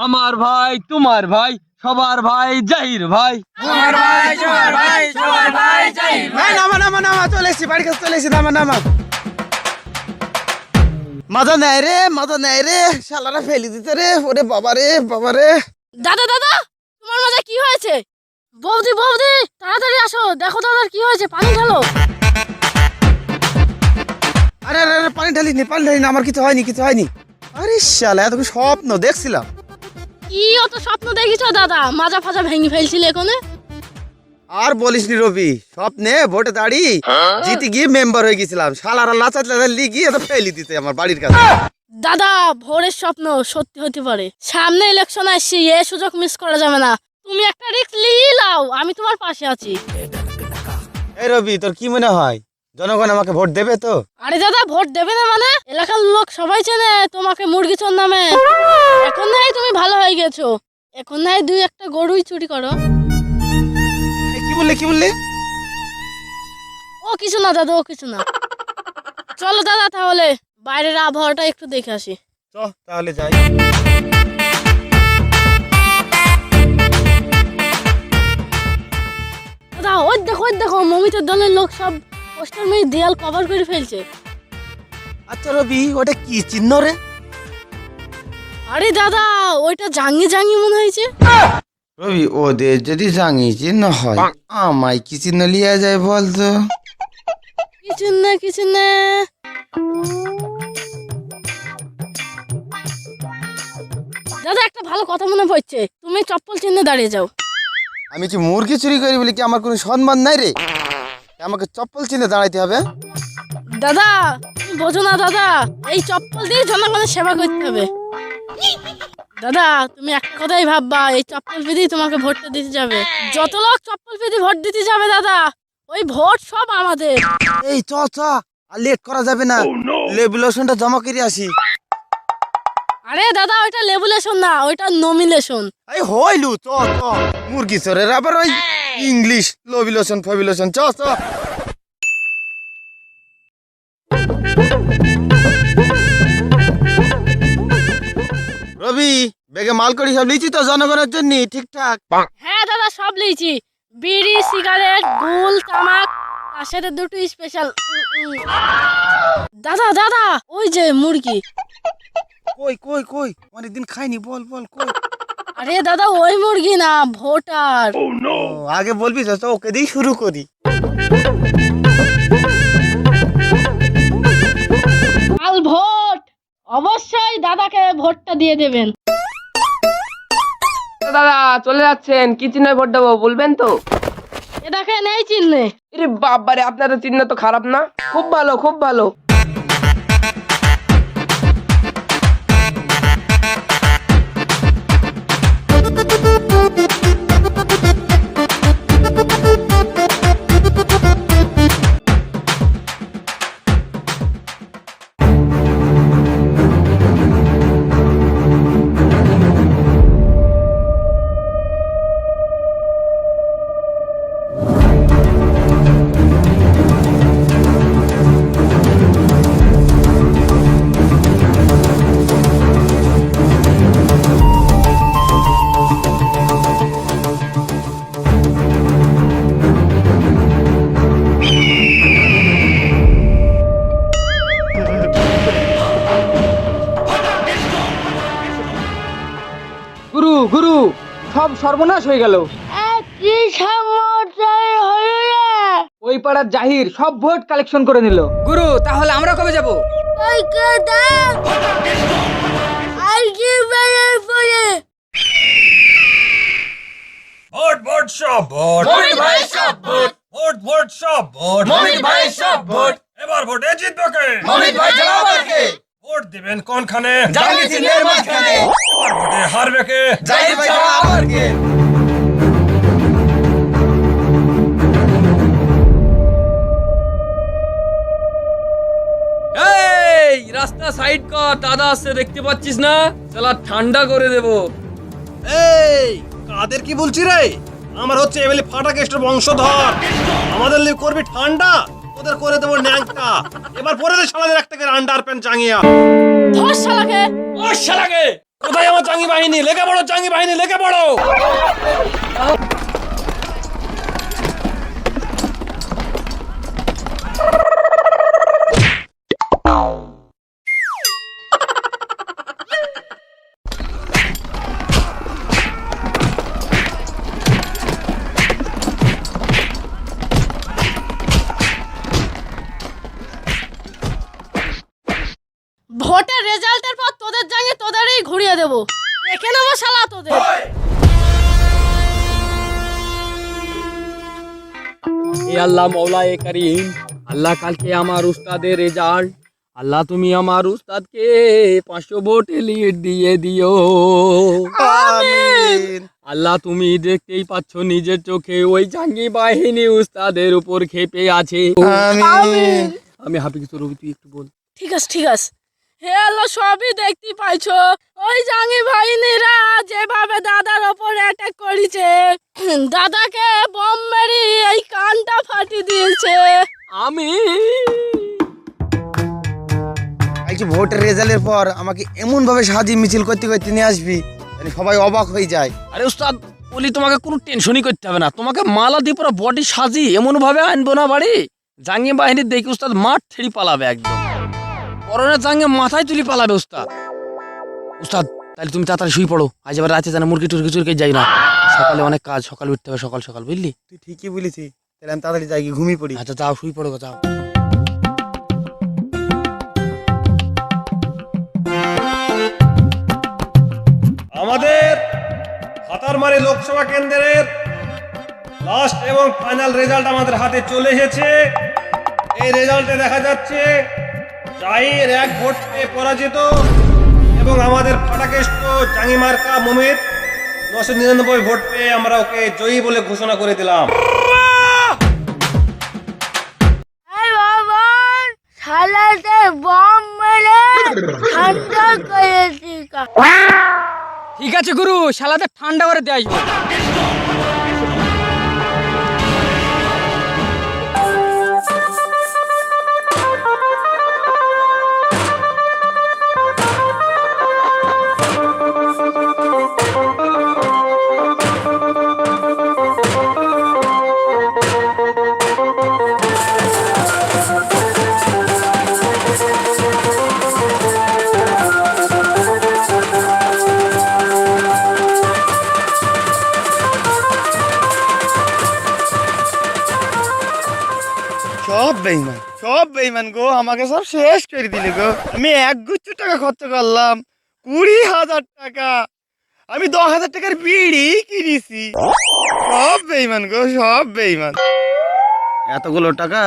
আমার ভাই, তোমার ভাই, সবার ভাই জাহির ভাই। আমার ভাই, তোমার ভাই, সবার ভাই জাহির ভাই। নামা নামা নামা, চলে এসেছি, বাড়ি কাছে চলে এসেছি, নামা নামা। মজা নেয় রে, মজা নেয় রে, শালারা ফেলে দিতে রে, ওরে বাবা রে, বাবা রে। দাদা দাদা, তোমার মাঝে কি হয়েছে? বৌদি বৌদি, তাড়াতাড়ি আসো, দেখো দাদার কি হয়েছে, পানি ঢালো। আরে আরে আরে, পানি ঢালিনি, পানি ঢালিনি, আমার কিছু হয়নি, কিছু হয়নি। আরে শালা, এত স্বপ্ন দেখছিলাম। কি অত স্বপ্ন দেখিছো দাদা? মাজা ফাজা ভেঙে ফেলছিলে এখানে। আর বলিসনি রবি, স্বপ্নে ভোটে দাঁড়িয়ে জিতে গিয়ে মেম্বার হয়ে গেছিলাম, শালারা লাচাত লিগিয়ে এত ফেলে দিতে আমার বাড়ির কাছে। দাদা, ভোরের স্বপ্ন সত্যি হতে পারে। সামনে ইলেকশন আসছে, এ সুযোগ মিস করা যাবে না। তুমি একটা রিস্ক নিয়ে নাও, আমি তোমার পাশে আছি। এই রবি, তোর কি মনে হয় জনগণ আমাকে ভোট দেবে তো? আরে দাদা, ভোট দেবে না মানে? এলাকার লোক সবাই চেনে তোমাকে মুরগি চোর নামে। এখন নাই তুমি ভালো হয়ে গেছো, এখন নাই দুই একটা গরুই চুরি করো। কি বললি, কি বললি? ও কিছু না দাদা, ও কিছু না। চলো দাদা, তাহলে বাইরের আবহাওয়াটা একটু দেখে আসি। চ তাহলে যাই। দাদা, ওই দেখো মমিতার দলের লোক সব পোস্টার মেয়ে দেয়াল কভার করে ফেলছে। আচ্ছা রবি, ওটা কি চিহ্ন রে? আরে দাদা, ওইটা জাঙ্গি জাঙ্গি মনে হয়েছে। রবি, ওদের যদি জাঙ্গি চিহ্ন হয়, আমায় কি চিহ্ন লিয়া যায় বলতো? কিছু না কিছু না। দাদা, একটা ভালো কথা মনে পড়ছে, তুমি চপ্পল চিহ্নে দাঁড়িয়ে যাও। আমি কি মুরগি চুরি করি বলে কি আমার কোনো সম্মান নাই রে? আমাকে চপ্পল চিহ্নে দাঁড়াইতে হবে? দাদা, তুমি বোঝো না দাদা, এই চপ্পল দিয়ে জনগণের সেবা করতে হবে। দাদা, তুমি একটা কথাই ভাববা, এই চপ্পল পেতেই তোমাকে ভোটটা দিতে যাবে। যত লোক চপ্পল পেতে ভোট দিতে যাবে দাদা, ওই ভোট সব আমাদের। এই চ চ, আর লেট করা যাবে না, লেবুলেশনটা জমা করে আসি। আরে দাদা, ওইটা লেবুলেশন না, ওইটা নমিনেশন। এই হইলু, চ চ, মুরগি চোরের আবার ওই ইংলিশ লবিলেশন ফবিলেশন, চ চ। রবি, বেগে মাল করি সব লিচি তো জনগণের জন্য ঠিকঠাক? হ্যাঁ দাদা, সব লিয়েছি, বিড়ি, সিগারেট, গুল, তামাক, তার সাথে দুটো স্পেশাল। দাদা দাদা, ওই যে মুরগি। কই কই কই, অনেকদিন খাইনি, বল বল কই? আরে দাদা, ওই মুরগি না, ভোটার। ও, আগে বলবি তো, ওকে দিয়ে শুরু করি। কাল ভোট, অবশ্যই দাদাকে ভোটটা দিয়ে দেবেন। দাদা চলে যাচ্ছেন, কি চিহ্নে ভোট দেবো বলবেন তো? এ দেখেন, এই চিহ্নে। আরে বাবারে, আপনাদের চিহ্ন তো খারাপ না, খুব ভালো খুব ভালো। গুরু গুরু, সব সর্বনাশ হয়ে গেল। কি সমাচার হলো? ওই পাড়ার জাহির সব ভোট কালেকশন করে নিল। গুরু, তাহলে আমরা কবে যাব? ওই কথা আজকে বেড়ে পড়ে। ভোট ভোট সব ভোট, মমিন ভাই সব ভোট, ভোট ভোট সব ভোট, মমিন ভাই সব ভোট, এবার ভোটে জিতবে কে? মমিন ভাই জনাবার কে? ভোট দিবেন কোনখানে? জাঙ্গি চিহ্নের মাঝখানে। এবার ভোটে হারবে কে? জাহির ভাই জনাবার কে? এই রাস্তা সাইড কর, দাদা আসছে দেখতে পাচ্ছিস না? শালা ঠান্ডা করে দেব। এই কাদের কি বলছি রে? আমার হচ্ছে এমএলএ ফাটা কেস্টের বংশধর, আমাদের লিগ করবি ঠান্ডা, ওদের করে দেবো ন্যাংটা। এবার পরে দে শালাদের একটা করে আন্ডার প্যান্ট জাঙ্গিয়া। ধর শালাকে। ও শালাকে কোথায় আমার জাঙ্গি বাহিনী? লেগে পড়ো জাঙ্গি বাহিনী, লেগে পড়ো। ভোটের রেজাল্টের পর তোদের জাঙ্গে তোদেরই ঘুরিয়ে দেবো, দেখে নেবো শালা তোদের। এ আল্লাহ মৌলা এ করিম, আল্লাহ কালকে আমার উস্তাদের রেজাল্ট, আল্লাহ তুমি আমার উস্তাদকে 500 ভোটে লিড দিয়ে দিও। আমিন। আল্লাহ তুমি দেখতেই পাচ্ছ নিজের চোখে ওই জাঙ্গি বাহিনী উস্তাদের উপর খেপে আছে। আমিন। আমি হাফিজ রবি, তুই একটু বল। ঠিক আছে ঠিক আছে। হে আল্লাহ, সবই দেখতে পাইছো, ওই জাঙ্গি বাহিনীরা যেভাবে দাদার ওপর অ্যাটাক করেছে, দাদাকে বম মেরে এই কানটা ফাটিয়ে দিয়েছে। আমি আজকে ভোটের রেজাল্টের পর আমাকে এমন ভাবে সাজিয়ে মিছিল করতে করতে নিয়ে আসবি মানে সবাই অবাক হয়ে যায়। আরে উস্তাদ বলি, তোমাকে কোনো টেনশনই করতে হবে না, তোমাকে মালা দিয়ে পুরো বডি সাজি এমন ভাবে আনবো না বাড়ি, জাঙ্গি বাহিনীর দেখি উস্তাদ মাঠ ছেড়ে পালাবে, একদম করোনার জাঙ্গে মাথায় তুলি পালাবে উস্তাদ। উস্তাদ তাহলে তুমি তাড়াতাড়ি শুয়ে পড়ো, আজ আবার রাতে যেন মুরগি টুরগি চুরকে যাই না, সকালে অনেক কাজ, সকালে উঠতে হবে সকাল সকাল, বুঝলি? তুই ঠিকই বলেছিস, তাহলে আমি তাড়াতাড়ি যাই গিয়ে ঘুমিয়ে পড়ি। আচ্ছা যাও শুয়ে পড়ো, যাও। আমাদের হাতারমারি লোকসভা কেন্দ্রের লাস্ট এবং ফাইনাল রেজাল্ট আমাদের হাতে চলে এসেছে। এই রেজাল্টে দেখা যাচ্ছে জাহির 1 ভোট পেয়ে পরাজিত এবং আমাদের ফাটাকেষ্ট জাঙ্গি মার্কা মুমিত 999 ভোট পেয়ে আমরা ওকে জয়ী বলে ঘোষণা করে দিলাম। এই বাবা, শালাতে বম মেরে ঠান্ডা করে দিকা। ঠিক আছে গুরু, শালাদের ঠান্ডা করে দিয়ে আসবো। সব বেইমান গো, আমাকে সব শেষ করে দিলে গো। আমি 1 গুচ্ছ টাকা খরচ করলাম, 20,000 টাকা, আমি 10,000 টাকার বিড়ি কিনেছি। সব বেইমান গো, সব বেইমান। এতগুলো টাকা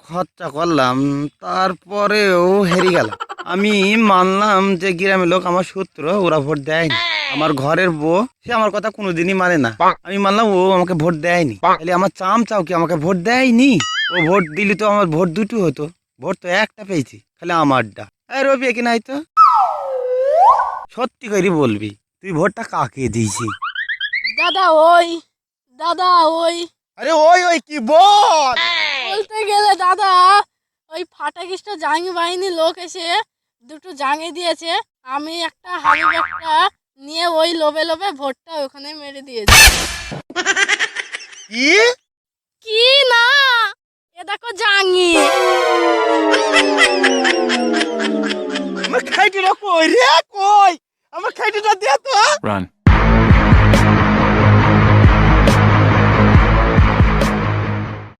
খরচা করলাম, তারপরেও হেরে গেল। আমি মানলাম যে গ্রামের লোক আমার শত্রু, ওরা ভোট দেয়নি। আমার ঘরের বউ সে আমার কথা কোনোদিনই মানে না, আমি মানলাম ও আমাকে ভোট দেয়নি। তাহলে আমার চাও কি আমাকে ভোট দেয়নি? ও ভোট দিলি তো আমার ভোট দুটো হতো, ভোট তো একটা পেয়েছি, খালি আমারটা। রবি কি নাই তো, সত্যি করে বলবি তুই ভোটটা কাকে দিয়েছি? দাদা ওই, দাদা ওই, আরে ওই কি বল? বলতে গেলে দাদা ওই ফাটাকিষ্ট জাঙ্গি বাহিনীর লোক এসে 2টো জাঙ্গে দিয়েছে, আমি একটা হাবিব একটা নিয়ে ওই লোভে লোভে ভোটটা ওখানে মেরে দিয়েছি। কি কি না, এ দেখো জাঙ্গি। আমার খাইটিটা কই রে, কই আমার খাইটিটা দে তো। Run.